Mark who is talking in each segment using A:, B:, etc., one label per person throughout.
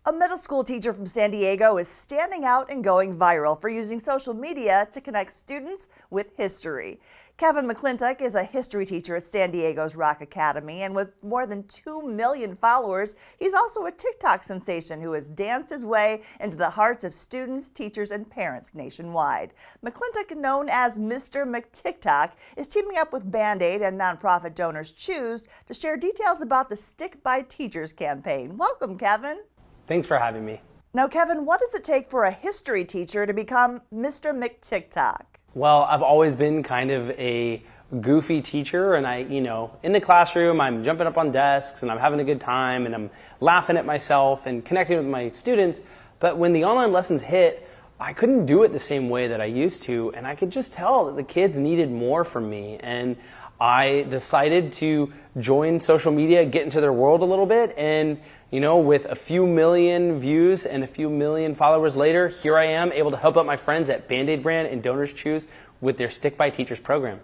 A: A middle school teacher from San Diego is standing out and going viral for using social media to connect students with history. Kevin McClintock is a history teacher at San Diego's Rock Academy, and with more than 2 million followers, he's also a TikTok sensation who has danced his way into the hearts of students, teachers, and parents nationwide. McClintock, known as Mr. McTikTok, is teaming up with Band-Aid and nonprofit Donors Choose to share details about the Stick by Teachers campaign. Welcome, Kevin.
B: Thanks for having me.
A: Now, Kevin, what does it take for a history teacher to become Mr. McTikTok?
B: Well, I've always been kind of a goofy teacher, and in the classroom, I'm jumping up on desks and I'm having a good time and I'm laughing at myself and connecting with my students. But when the online lessons hit, I couldn't do it the same way that I used to, and I could just tell that the kids needed more from me. And I decided to join social media, get into their world a little bit, and with a few million views and a few million followers later, here I am able to help out my friends at Band-Aid brand and Donors Choose with their Stick by Teachers program.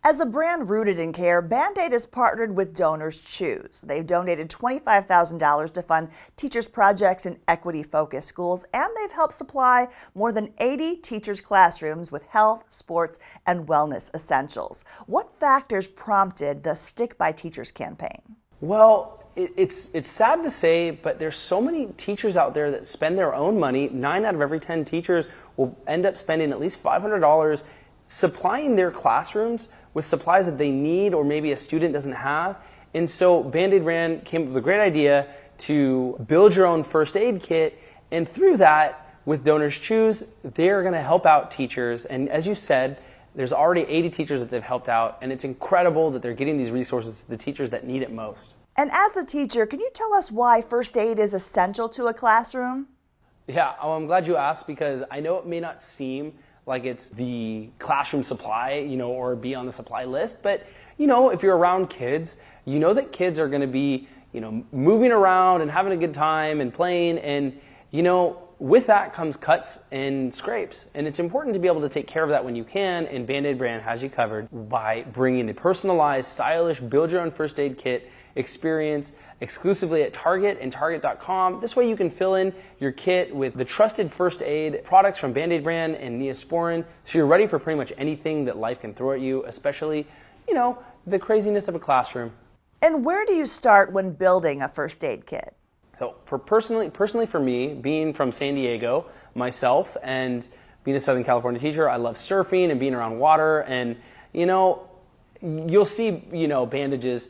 A: As a brand rooted in care, Band-Aid has partnered with Donors Choose. They've donated $25,000 to fund teachers' projects in equity-focused schools, and they've helped supply more than 80 teachers' classrooms with health, sports, and wellness essentials. What factors prompted the Stick by Teachers campaign?
B: Well, it's sad to say, but there's so many teachers out there that spend their own money. 9 out of every 10 teachers will end up spending at least $500 supplying their classrooms with supplies that they need or maybe a student doesn't have. And so Band-Aid brand came up with a great idea to build your own first aid kit, and through that, with Donors Choose, they're going to help out teachers. And as you said, there's already 80 teachers that they've helped out, and it's incredible that they're getting these resources to the teachers that need it most.
A: And as a teacher, can you tell us why first aid is essential to a classroom?
B: Yeah, I'm glad you asked, because I know it may not seem like it's the classroom supply, or be on the supply list, but if you're around kids, that kids are going to be, moving around and having a good time and playing, and with that comes cuts and scrapes, and it's important to be able to take care of that when you can, and Band-Aid brand has you covered by bringing the personalized, stylish, build your own first aid kit experience exclusively at Target and Target.com. This way you can fill in your kit with the trusted first aid products from Band-Aid brand and Neosporin, so you're ready for pretty much anything that life can throw at you, especially, the craziness of a classroom.
A: And where do you start when building a first aid kit?
B: So personally for me, being from San Diego myself and being a Southern California teacher, I love surfing and being around water, and you'll see bandages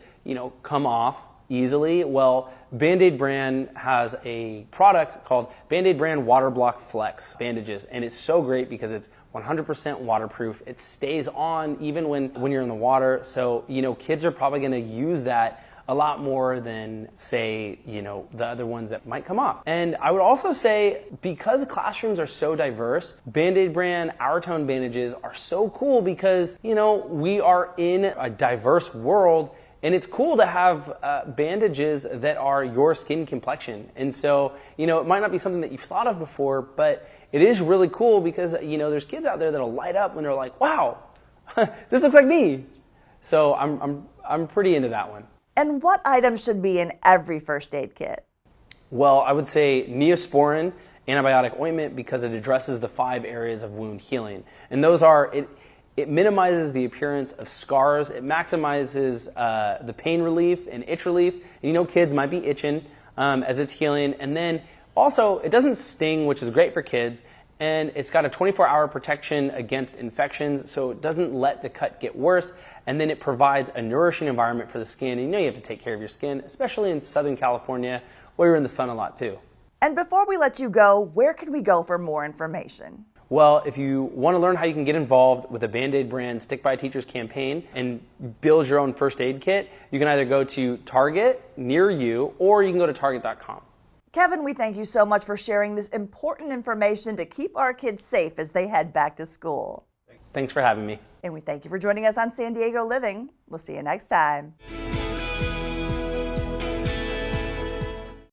B: come off easily. Well, Band-Aid brand has a product called Band-Aid brand Water Block Flex bandages, and it's so great because it's 100% waterproof. It stays on even when you're in the water, so kids are probably going to use that a lot more than, say, the other ones that might come off. And I would also say, because classrooms are so diverse, Band-Aid brand Our Tone bandages are so cool because, we are in a diverse world, and it's cool to have bandages that are your skin complexion. And so, it might not be something that you've thought of before, but it is really cool because, there's kids out there that'll light up when they're like, wow, this looks like me. So I'm pretty into that one.
A: And what items should be in every first aid kit?
B: Well, I would say Neosporin antibiotic ointment, because it addresses the 5 areas of wound healing. And those are, it minimizes the appearance of scars, it maximizes the pain relief and itch relief. And kids might be itching as it's healing. And then also, it doesn't sting, which is great for kids. And it's got a 24-hour protection against infections, so it doesn't let the cut get worse. And then it provides a nourishing environment for the skin. And you have to take care of your skin, especially in Southern California, where you're in the sun a lot too.
A: And before we let you go, where can we go for more information?
B: Well, if you want to learn how you can get involved with the Band-Aid brand Stick by Teachers campaign and build your own first aid kit, you can either go to Target near you, or you can go to Target.com.
A: Kevin, we thank you so much for sharing this important information to keep our kids safe as they head back to school.
B: Thanks for having me.
A: And we thank you for joining us on San Diego Living. We'll see you next time.